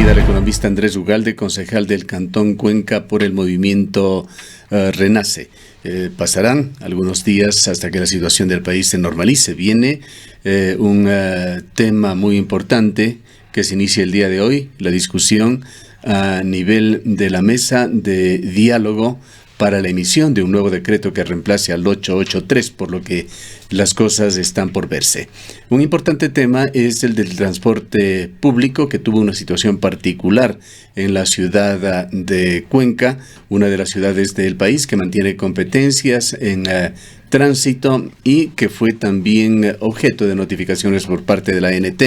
al economista Andrés Ugalde, concejal del Cantón Cuenca por el movimiento Renace. Pasarán algunos días hasta que la situación del país se normalice. Viene un tema muy importante que se inicia el día de hoy, la discusión a nivel de la mesa de diálogo para la emisión de un nuevo decreto que reemplace al 883, por lo que las cosas están por verse. Un importante tema es el del transporte público, que tuvo una situación particular en la ciudad de Cuenca, una de las ciudades del país que mantiene competencias en tránsito y que fue también objeto de notificaciones por parte de la ANT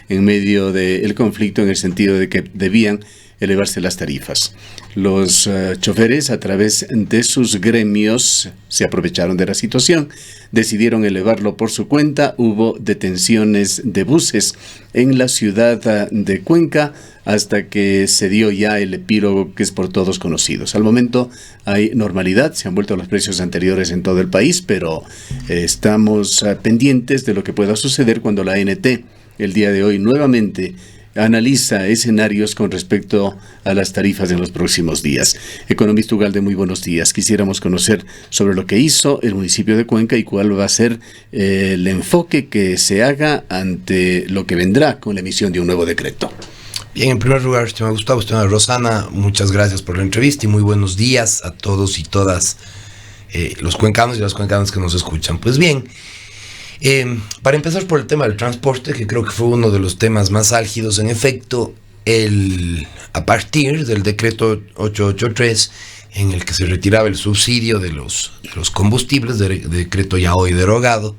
en medio del conflicto, en el sentido de que debían elevarse las tarifas. Los choferes, a través de sus gremios, se aprovecharon de la situación, decidieron elevarlo por su cuenta. Hubo detenciones de buses en la ciudad de Cuenca hasta que se dio ya el epílogo que es por todos conocidos. Al momento hay normalidad, se han vuelto a los precios anteriores en todo el país, pero estamos pendientes de lo que pueda suceder cuando la ANT el día de hoy nuevamente analiza escenarios con respecto a las tarifas en los próximos días. Economista Ugalde, muy buenos días. Quisiéramos conocer sobre lo que hizo el municipio de Cuenca y cuál va a ser el enfoque que se haga ante lo que vendrá con la emisión de un nuevo decreto. Bien, en primer lugar, estimado Gustavo, estimada Rosana, muchas gracias por la entrevista y muy buenos días a todos y todas los cuencanos y las cuencanas que nos escuchan. Pues bien, para empezar por el tema del transporte, que creo que fue uno de los temas más álgidos, en efecto, a partir del decreto 883, en el que se retiraba el subsidio de los combustibles, decreto ya hoy derogado,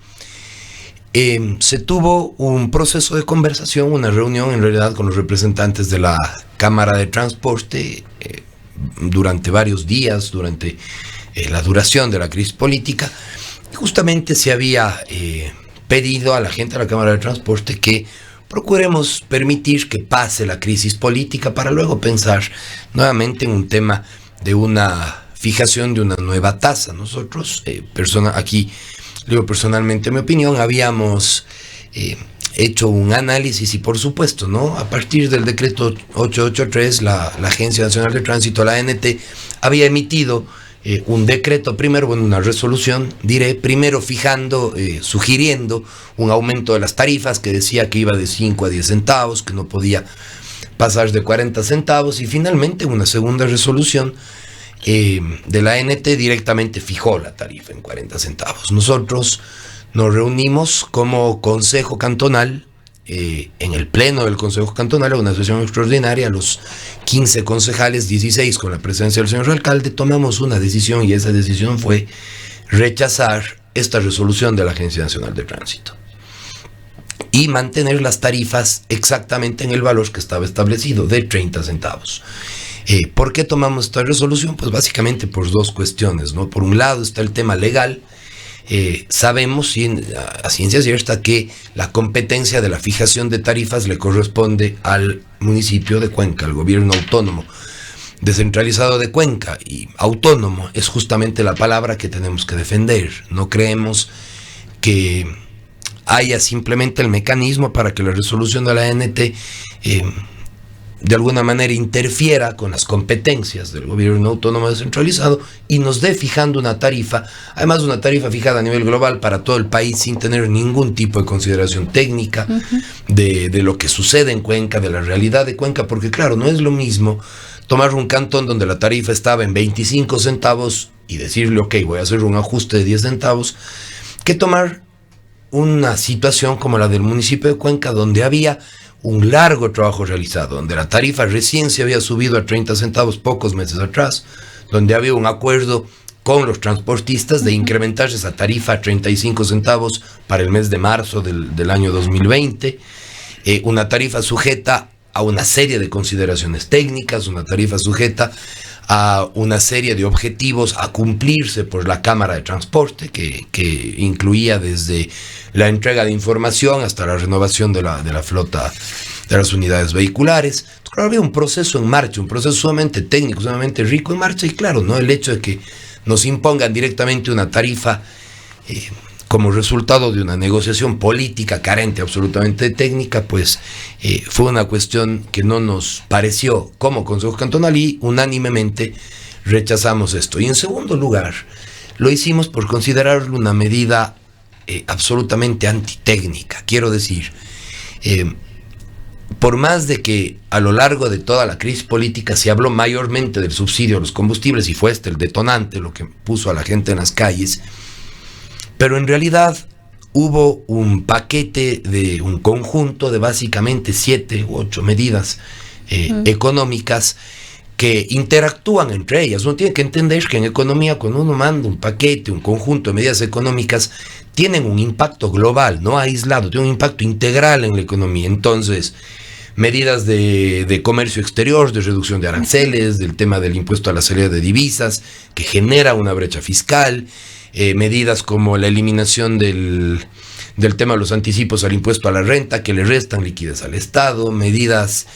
se tuvo un proceso de conversación, una reunión en realidad con los representantes de la Cámara de Transporte durante varios días, durante la duración de la crisis política. Justamente se había pedido a la gente de la Cámara de Transporte que procuremos permitir que pase la crisis política para luego pensar nuevamente en un tema de una fijación de una nueva tasa. Nosotros, aquí digo personalmente mi opinión, habíamos hecho un análisis y por supuesto, ¿no? A partir del decreto 883, la Agencia Nacional de Tránsito, la ANT, había emitido un decreto, una resolución, primero fijando, sugiriendo un aumento de las tarifas que decía que iba de 5 a 10 centavos, que no podía pasar de 40 centavos, y finalmente una segunda resolución de la ANT directamente fijó la tarifa en 40 centavos. Nosotros nos reunimos como Consejo Cantonal, en el pleno del Consejo Cantonal, una sesión extraordinaria, los 15 concejales, 16 con la presencia del señor alcalde, tomamos una decisión y esa decisión fue rechazar esta resolución de la Agencia Nacional de Tránsito y mantener las tarifas exactamente en el valor que estaba establecido, de 30 centavos. ¿Por qué tomamos esta resolución? Pues básicamente por dos cuestiones, ¿no? Por un lado está el tema legal. Sabemos a ciencia cierta que la competencia de la fijación de tarifas le corresponde al municipio de Cuenca, al gobierno autónomo descentralizado de Cuenca, y autónomo es justamente la palabra que tenemos que defender. No creemos que haya simplemente el mecanismo para que la resolución de la ANT de alguna manera interfiera con las competencias del gobierno autónomo descentralizado y nos dé fijando una tarifa, además una tarifa fijada a nivel global para todo el país sin tener ningún tipo de consideración técnica de lo que sucede en Cuenca, de la realidad de Cuenca, porque claro, no es lo mismo tomar un cantón donde la tarifa estaba en 25 centavos y decirle, ok, voy a hacer un ajuste de 10 centavos, que tomar una situación como la del municipio de Cuenca, donde había un largo trabajo realizado, donde la tarifa recién se había subido a 30 centavos pocos meses atrás, donde había un acuerdo con los transportistas de incrementar esa tarifa a 35 centavos para el mes de marzo del año 2020, una tarifa sujeta a una serie de consideraciones técnicas, una tarifa sujeta a una serie de objetivos a cumplirse por la Cámara de Transporte, que incluía desde la entrega de información hasta la renovación de la flota de las unidades vehiculares. Claro, había un proceso en marcha, un proceso sumamente técnico, sumamente rico en marcha, y claro, ¿no? El hecho de que nos impongan directamente una tarifa como resultado de una negociación política carente absolutamente de técnica, pues fue una cuestión que no nos pareció como Consejo Cantonal y unánimemente rechazamos esto. Y en segundo lugar, lo hicimos por considerarlo una medida absolutamente antitécnica. Quiero decir, por más de que a lo largo de toda la crisis política se habló mayormente del subsidio a los combustibles y fue este el detonante, lo que puso a la gente en las calles, pero en realidad hubo un paquete de un conjunto de básicamente 7 u 8 medidas económicas que interactúan entre ellas. Uno tiene que entender que en economía, cuando uno manda un paquete, un conjunto de medidas económicas, tienen un impacto global, no aislado, tienen un impacto integral en la economía. Entonces, medidas de comercio exterior, de reducción de aranceles, del tema del impuesto a la salida de divisas, que genera una brecha fiscal, medidas como la eliminación del tema de los anticipos al impuesto a la renta, que le restan liquidez al Estado, medidas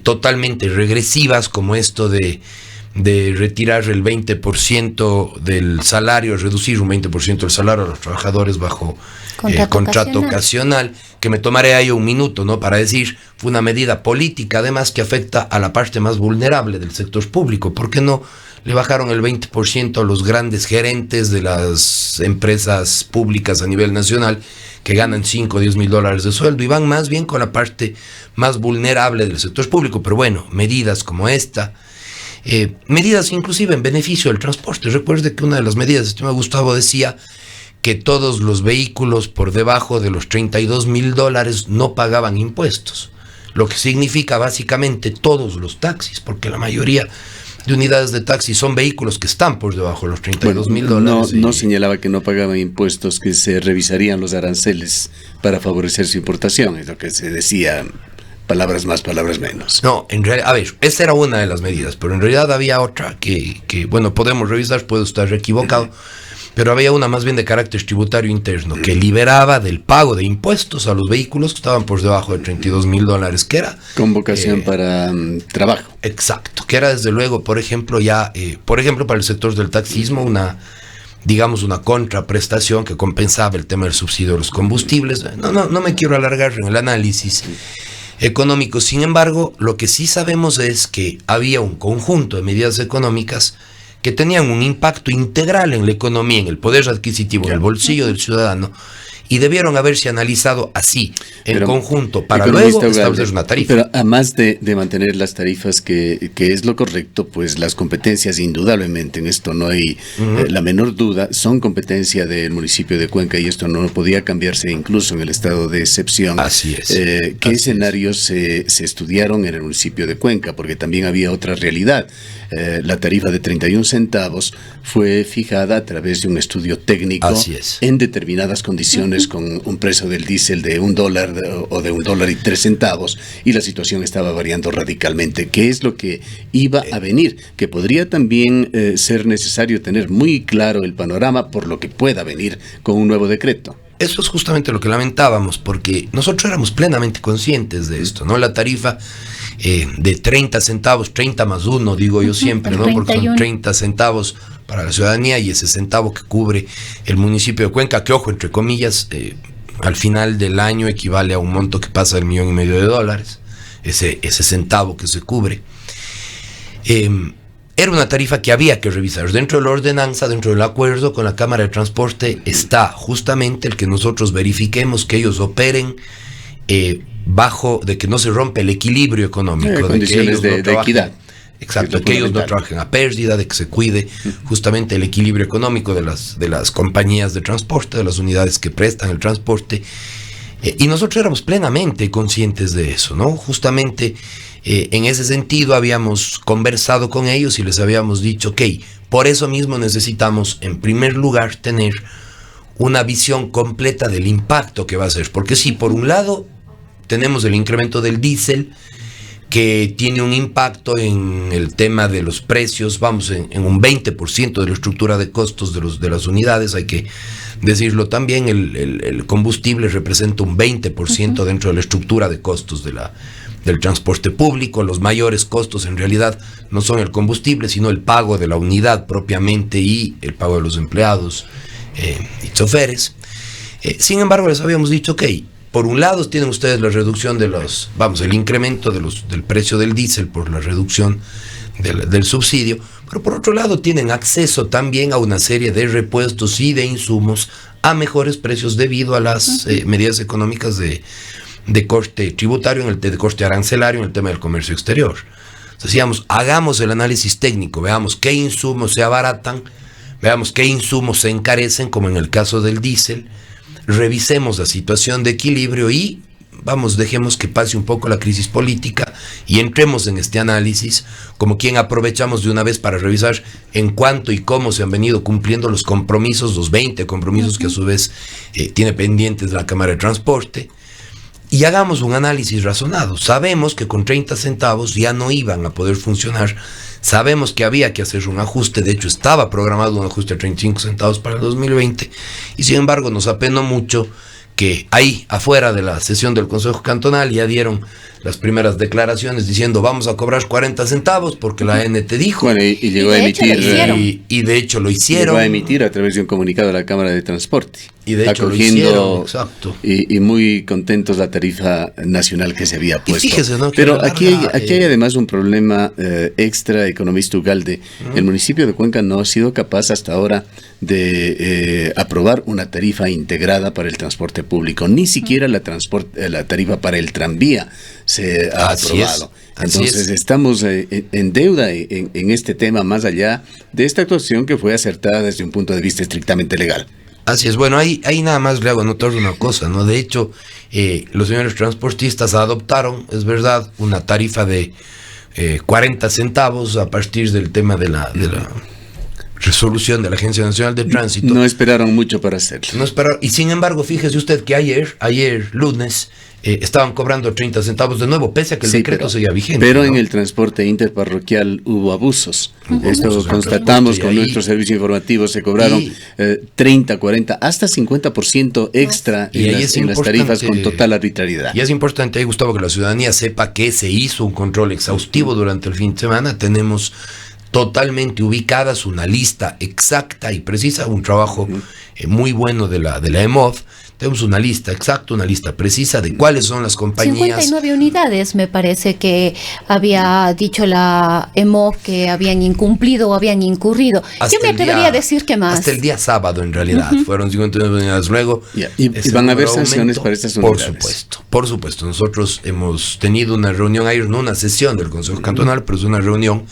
totalmente regresivas como esto de retirar el 20% del salario, reducir un 20% del salario a los trabajadores bajo contrato ocasional, que me tomaré ahí un minuto, ¿no?, para decir, fue una medida política además que afecta a la parte más vulnerable del sector público. ¿Por qué no le bajaron el 20% a los grandes gerentes de las empresas públicas a nivel nacional que ganan 5 o 10 mil dólares de sueldo y van más bien con la parte más vulnerable del sector público? Pero bueno, medidas como esta, medidas inclusive en beneficio del transporte. Recuerde que una de las medidas, el estimado Gustavo, decía que todos los vehículos por debajo de los 32 mil dólares no pagaban impuestos, lo que significa básicamente todos los taxis, porque la mayoría de unidades de taxi son vehículos que están por debajo de los 32 mil dólares. No señalaba que no pagaban impuestos, que se revisarían los aranceles para favorecer su importación, es lo que se decía, palabras más, palabras menos. No, en realidad, a ver, esa era una de las medidas, pero en realidad había otra que bueno, podemos revisar, puedo estar equivocado, pero había una más bien de carácter tributario interno, que liberaba del pago de impuestos a los vehículos que estaban por debajo de 32 mil dólares, que era convocación para trabajo. Exacto, que era desde luego, por ejemplo, para el sector del taxismo, una contraprestación que compensaba el tema del subsidio de los combustibles. No me quiero alargar en el análisis económico. Sin embargo, lo que sí sabemos es que había un conjunto de medidas económicas que tenían un impacto integral en la economía, en el poder adquisitivo, en el bolsillo del ciudadano, y debieron haberse analizado así, en conjunto, para luego establecer una tarifa. Pero además de mantener las tarifas, que es lo correcto, pues las competencias, indudablemente, en esto no hay la menor duda, son competencia del municipio de Cuenca, y esto no podía cambiarse incluso en el estado de excepción. Así es. ¿Qué escenarios se estudiaron en el municipio de Cuenca? Porque también había otra realidad. La tarifa de 31 centavos fue fijada a través de un estudio técnico en determinadas condiciones, con un precio del diésel de $1 o de $1.03, y la situación estaba variando radicalmente. ¿Qué es lo que iba a venir? Que podría también ser necesario tener muy claro el panorama por lo que pueda venir con un nuevo decreto. Eso es justamente lo que lamentábamos, porque nosotros éramos plenamente conscientes de esto, ¿no? La tarifa de 30 centavos, 30 más 1, digo yo siempre, ¿no? Porque son 30 centavos para la ciudadanía y ese centavo que cubre el municipio de Cuenca, que, ojo, entre comillas, al final del año equivale a un monto que pasa del $1.5 million, ese centavo que se cubre. Era una tarifa que había que revisar. Dentro de la ordenanza, dentro del acuerdo con la Cámara de Transporte, está justamente el que nosotros verifiquemos que ellos operen bajo, de que no se rompe el equilibrio económico, condiciones de equidad. Exacto, que ellos no trabajen a pérdida, de que se cuide justamente el equilibrio económico de las compañías de transporte, de las unidades que prestan el transporte. Y nosotros éramos plenamente conscientes de eso, ¿no? Justamente en ese sentido habíamos conversado con ellos y les habíamos dicho, ok, por eso mismo necesitamos en primer lugar tener una visión completa del impacto que va a ser, porque sí, por un lado tenemos el incremento del diésel, que tiene un impacto en el tema de los precios, vamos, en un 20% de la estructura de costos de las unidades. Hay que decirlo también, el combustible representa un 20% dentro de la estructura de costos del transporte público. Los mayores costos en realidad no son el combustible, sino el pago de la unidad propiamente y el pago de los empleados y choferes. Sin embargo, les habíamos dicho, ok, por un lado tienen ustedes la reducción de el incremento del precio del diésel por la reducción del subsidio, pero por otro lado tienen acceso también a una serie de repuestos y de insumos a mejores precios debido a las medidas económicas de coste tributario, de coste arancelario en el tema del comercio exterior. Entonces, decíamos, hagamos el análisis técnico, veamos qué insumos se abaratan, veamos qué insumos se encarecen, como en el caso del diésel, revisemos la situación de equilibrio y dejemos que pase un poco la crisis política y entremos en este análisis como quien aprovechamos de una vez para revisar en cuánto y cómo se han venido cumpliendo los compromisos, los 20 compromisos que a su vez tiene pendientes la Cámara de Transporte, y hagamos un análisis razonado. Sabemos que con 30 centavos ya no iban a poder funcionar, sabemos que había que hacer un ajuste, de hecho estaba programado un ajuste de 35 centavos para el 2020, y sin embargo nos apenó mucho que ahí afuera de la sesión del Consejo Cantonal ya dieron las primeras declaraciones diciendo vamos a cobrar 40 centavos porque la ANT dijo. Bueno, y llegó a emitir. Y de hecho lo hicieron. Llegó a emitir a través de un comunicado a la Cámara de Transporte. Y de hecho lo hicieron, exacto. Y muy contentos la tarifa nacional que se había puesto. Y fíjese, ¿no? Pero aquí hay además un problema extra, economista Ugalde. El municipio de Cuenca no ha sido capaz hasta ahora de aprobar una tarifa integrada para el transporte público. Ni siquiera la tarifa para el tranvía se ha aprobado. Entonces estamos en deuda en este tema, más allá de esta actuación que fue acertada desde un punto de vista estrictamente legal. Así es, bueno, ahí nada más le hago notar una cosa, ¿no? De hecho, los señores transportistas adoptaron, es verdad, una tarifa de 40 centavos a partir del tema de la resolución de la Agencia Nacional de Tránsito. No esperaron mucho para hacerlo. No esperaron, y sin embargo, fíjese usted que ayer lunes, estaban cobrando 30 centavos de nuevo, pese a que el decreto seguía vigente. Pero ¿no? en el transporte interparroquial hubo abusos. Esto constatamos con nuestros servicios informativos, se cobraron 30, 40, hasta 50% extra en las tarifas con total arbitrariedad. Y es importante, Gustavo, que la ciudadanía sepa que se hizo un control exhaustivo durante el fin de semana. Tenemos totalmente ubicadas una lista exacta y precisa, un trabajo muy bueno de la EMOV. Tenemos una lista exacta, una lista precisa de cuáles son las compañías. 59 unidades me parece que había dicho la EMOV que habían incumplido o habían incurrido. Yo me atrevería a decir que más. Hasta el día sábado en realidad, fueron 59 unidades. Luego y van a haber sanciones para estas unidades. Por supuesto. Nosotros hemos tenido una reunión ayer, no una sesión del Consejo Cantonal, pero es una reunión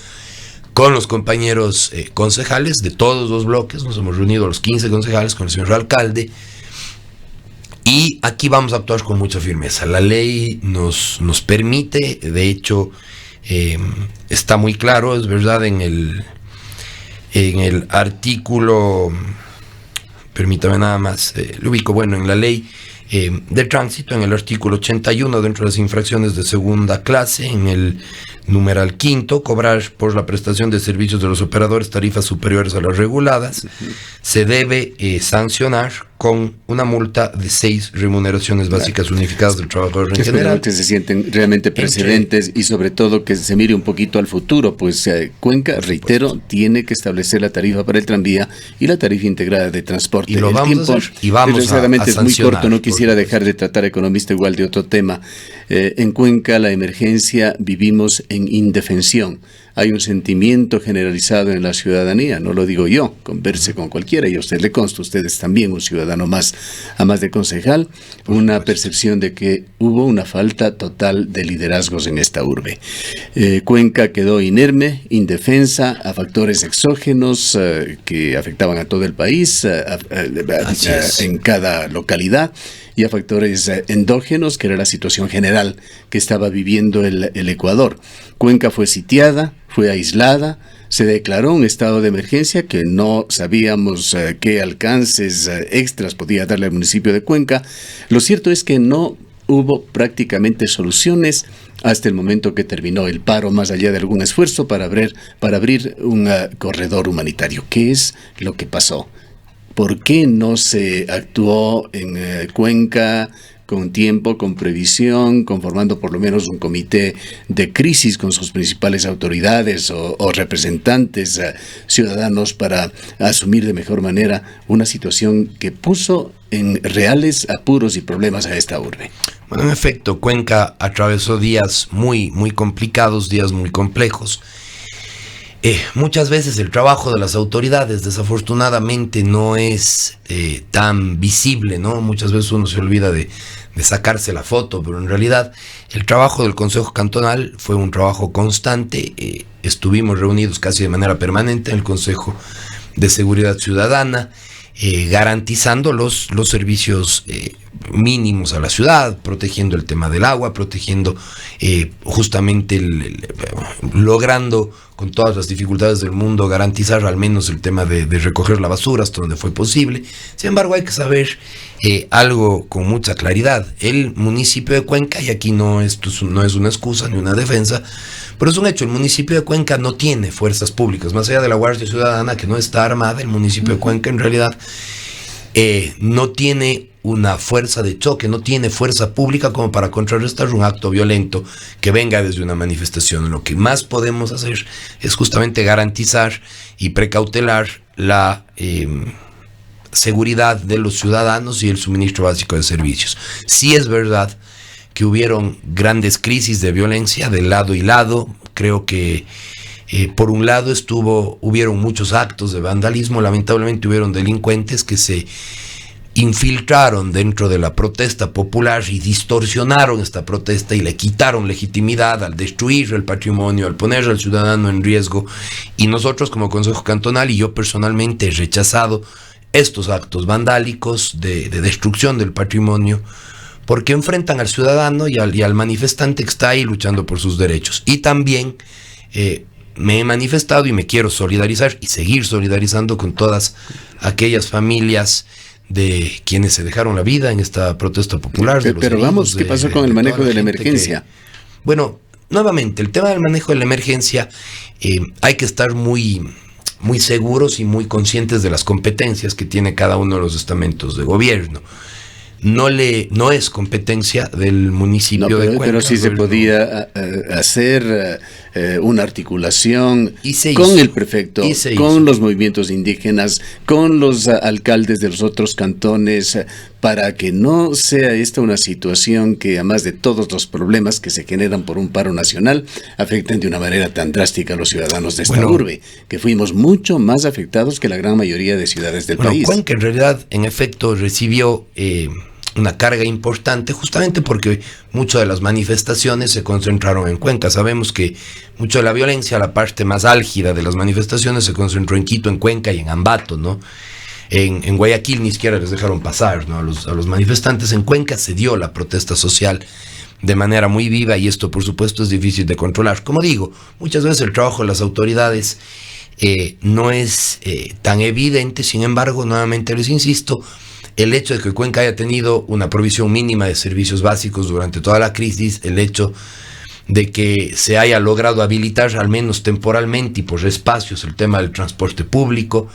con los compañeros concejales de todos los bloques. Nos hemos reunido los 15 concejales con el señor alcalde. Y aquí vamos a actuar con mucha firmeza. La ley nos permite, de hecho, está muy claro, es verdad, en el artículo, permítame nada más, lo ubico, bueno, en la ley de tránsito, en el artículo 81, dentro de las infracciones de segunda clase, en el numeral quinto, cobrar por la prestación de servicios de los operadores tarifas superiores a las reguladas, se debe sancionar con una multa de 6 remuneraciones básicas unificadas del trabajador en general. Que se sienten realmente precedentes y sobre todo que se mire un poquito al futuro, pues Cuenca, reitero, tiene que establecer la tarifa para el tranvía y la tarifa integrada de transporte. Y lo vamos a hacer, y vamos a es muy corto, no quisiera dejar de tratar, economista, igual de otro tema. En Cuenca, la emergencia, vivimos en indefensión. Hay un sentimiento generalizado en la ciudadanía, no lo digo yo, converse con cualquiera, y a usted le consta, usted es también un ciudadano más, a más de concejal, una percepción de que hubo una falta total de liderazgos en esta urbe. Cuenca quedó inerme, indefensa a factores exógenos que afectaban a todo el país, en cada localidad, y a factores endógenos, que era la situación general que estaba viviendo el Ecuador. Cuenca fue sitiada, fue aislada, se declaró un estado de emergencia que no sabíamos qué alcances extras podía darle al municipio de Cuenca. Lo cierto es que no hubo prácticamente soluciones hasta el momento que terminó el paro, más allá de algún esfuerzo para abrir un corredor humanitario. ¿Qué es lo que pasó? ¿Por qué no se actuó en Cuenca con tiempo, con previsión, conformando por lo menos un comité de crisis con sus principales autoridades o representantes ciudadanos para asumir de mejor manera una situación que puso en reales apuros y problemas a esta urbe? Bueno, en efecto, Cuenca atravesó días muy complicados, días muy complejos. Muchas veces el trabajo de las autoridades desafortunadamente no es tan visible, ¿no? Muchas veces uno se olvida de sacarse la foto, pero en realidad el trabajo del Consejo Cantonal fue un trabajo constante. Estuvimos reunidos casi de manera permanente en el Consejo de Seguridad Ciudadana, garantizando los servicios mínimos a la ciudad, protegiendo el tema del agua, protegiendo justamente logrando con todas las dificultades del mundo garantizar al menos el tema de recoger la basura hasta donde fue posible. Sin embargo, hay que saber algo con mucha claridad. El municipio de Cuenca, y aquí esto no es una excusa ni una defensa, pero es un hecho, el municipio de Cuenca no tiene fuerzas públicas, más allá de la Guardia Ciudadana, que no está armada. El municipio de Cuenca en realidad no tiene una fuerza de choque, no tiene fuerza pública como para contrarrestar un acto violento que venga desde una manifestación. Lo que más podemos hacer es justamente garantizar y precautelar la seguridad de los ciudadanos y el suministro básico de servicios. Sí es verdad que hubieron grandes crisis de violencia de lado y lado. Creo que por un lado hubieron muchos actos de vandalismo. Lamentablemente hubieron delincuentes que se infiltraron dentro de la protesta popular y distorsionaron esta protesta y le quitaron legitimidad al destruir el patrimonio, al poner al ciudadano en riesgo. Y nosotros como Consejo Cantonal, y yo personalmente, he rechazado estos actos vandálicos de destrucción del patrimonio, porque enfrentan al ciudadano y al manifestante que está ahí luchando por sus derechos. Y también me he manifestado y me quiero solidarizar y seguir solidarizando con todas aquellas familias de quienes se dejaron la vida en esta protesta popular. Pero vamos, ¿qué pasó con el manejo de la emergencia? Bueno, nuevamente, el tema del manejo de la emergencia, hay que estar muy seguros y muy conscientes de las competencias que tiene cada uno de los estamentos de gobierno. No es competencia del municipio de Cuenca. Pero sí se podía hacer una articulación con el prefecto, con los movimientos indígenas, con los alcaldes de los otros cantones, para que no sea esta una situación que, además de todos los problemas que se generan por un paro nacional, afecten de una manera tan drástica a los ciudadanos de esta urbe, que fuimos mucho más afectados que la gran mayoría de ciudades del país. Cuenca en realidad, en efecto, recibió una carga importante justamente porque muchas de las manifestaciones se concentraron en Cuenca. Sabemos que mucho de la violencia, la parte más álgida de las manifestaciones, se concentró en Quito, en Cuenca y en Ambato, ¿no? En Guayaquil ni siquiera les dejaron pasar, ¿no? A los manifestantes. En Cuenca se dio la protesta social de manera muy viva y esto, por supuesto, es difícil de controlar. Como digo, muchas veces el trabajo de las autoridades no es tan evidente. Sin embargo, nuevamente les insisto, el hecho de que Cuenca haya tenido una provisión mínima de servicios básicos durante toda la crisis, el hecho de que se haya logrado habilitar al menos temporalmente y por espacios el tema del transporte público,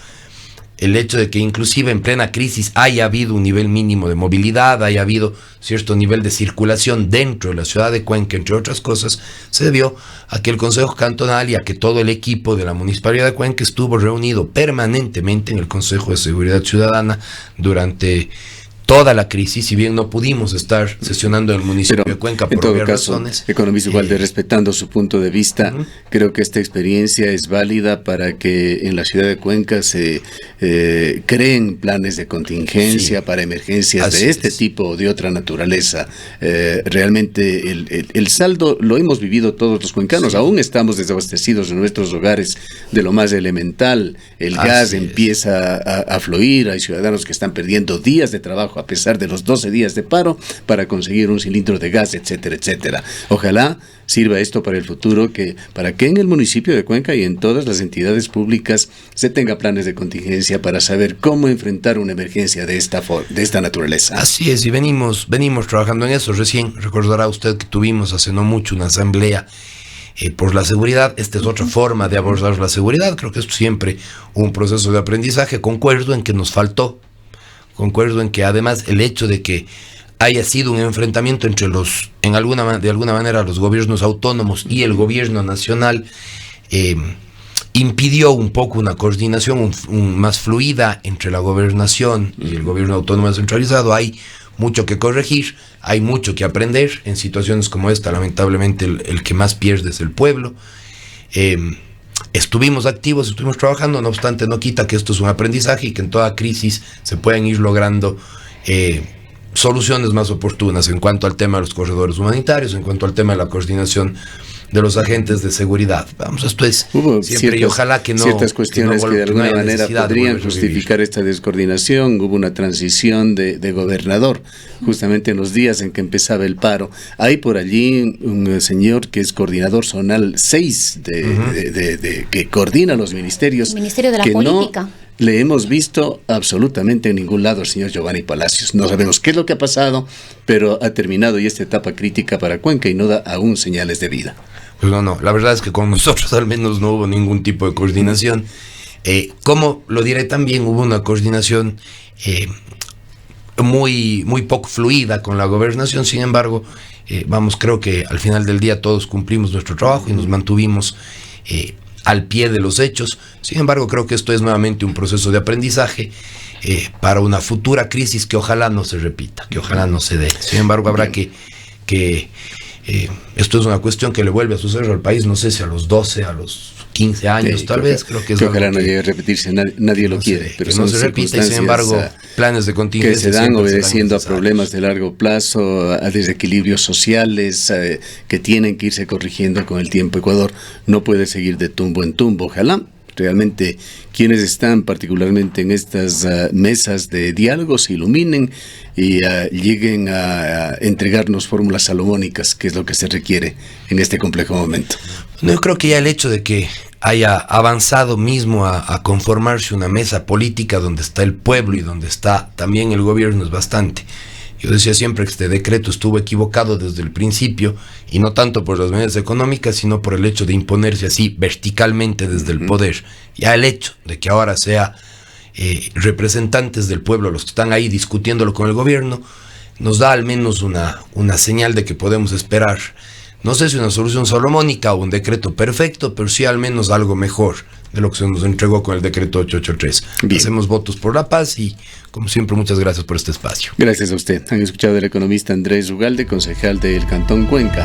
el hecho de que inclusive en plena crisis haya habido un nivel mínimo de movilidad, haya habido cierto nivel de circulación dentro de la ciudad de Cuenca, entre otras cosas, se debió a que el Consejo Cantonal y a que todo el equipo de la Municipalidad de Cuenca estuvo reunido permanentemente en el Consejo de Seguridad Ciudadana durante toda la crisis. Si bien no pudimos estar sesionando en el municipio de Cuenca por obvias razones. Economista Walde, respetando su punto de vista, creo que esta experiencia es válida para que en la ciudad de Cuenca se creen planes de contingencia para emergencias de este tipo o de otra naturaleza. Realmente el saldo lo hemos vivido todos los cuencanos. Aún estamos desabastecidos en nuestros hogares de lo más elemental. El gas empieza a fluir. Hay ciudadanos que están perdiendo días de trabajo a pesar de los 12 días de paro para conseguir un cilindro de gas, etcétera, etcétera. Ojalá sirva esto para el futuro, para que en el municipio de Cuenca y en todas las entidades públicas se tenga planes de contingencia para saber cómo enfrentar una emergencia de esta naturaleza. Así es, y venimos trabajando en eso. Recién recordará usted que tuvimos hace no mucho una asamblea por la seguridad. Esta es otra forma de abordar la seguridad. Creo que es siempre un proceso de aprendizaje. Concuerdo en que nos faltó. Concuerdo en que además el hecho de que haya sido un enfrentamiento entre de alguna manera los gobiernos autónomos y el gobierno nacional, impidió un poco una coordinación más fluida entre la gobernación y el gobierno autónomo descentralizado. Hay mucho que corregir, hay mucho que aprender. En situaciones como esta, lamentablemente, el que más pierde es el pueblo. Estuvimos activos, estuvimos trabajando, no obstante no quita que esto es un aprendizaje y que en toda crisis se pueden ir logrando soluciones más oportunas en cuanto al tema de los corredores humanitarios, en cuanto al tema de la coordinación de los agentes de seguridad. Vamos, esto es siempre, y ojalá que no... Ciertas cuestiones que de alguna manera podrían justificar esta descoordinación. Hubo una transición de gobernador, justamente en los días en que empezaba el paro. Hay por allí un señor que es coordinador zonal 6, que coordina los ministerios. El Ministerio de la que Política. No le hemos visto absolutamente en ningún lado al señor Giovanni Palacios. No sabemos qué es lo que ha pasado, pero ha terminado ya esta etapa crítica para Cuenca y no da aún señales de vida. Pues no, la verdad es que con nosotros al menos no hubo ningún tipo de coordinación. Como lo diré también, hubo una coordinación muy poco fluida con la gobernación. Sin embargo, creo que al final del día todos cumplimos nuestro trabajo y nos mantuvimos al pie de los hechos. Sin embargo, creo que esto es nuevamente un proceso de aprendizaje para una futura crisis que ojalá no se repita, que ojalá no se dé. Sin embargo, habrá que esto es una cuestión que le vuelve a suceder al país, no sé si a los 12, a los 15 años, tal vez. Creo que es ojalá no llegue a repetirse, nadie lo quiere, pero no se repite, y sin embargo, planes de contingencia que se dan obedeciendo a problemas de largo plazo, a desequilibrios sociales que tienen que irse corrigiendo con el tiempo. Ecuador no puede seguir de tumbo en tumbo. Ojalá realmente quienes están particularmente en estas mesas de diálogo se iluminen y lleguen a entregarnos fórmulas salomónicas, que es lo que se requiere en este complejo momento. Yo creo que ya el hecho de que haya avanzado mismo a conformarse una mesa política donde está el pueblo y donde está también el gobierno es bastante. Yo decía siempre que este decreto estuvo equivocado desde el principio, y no tanto por las medidas económicas, sino por el hecho de imponerse así verticalmente desde el poder. Ya el hecho de que ahora sea representantes del pueblo los que están ahí discutiéndolo con el gobierno, nos da al menos una señal de que podemos esperar, no sé si una solución salomónica o un decreto perfecto, pero sí al menos algo mejor de lo que se nos entregó con el decreto 883. Bien. Hacemos votos por la paz y, como siempre, muchas gracias por este espacio. Gracias a usted. Han escuchado al economista Andrés Ugalde, concejal del Cantón Cuenca.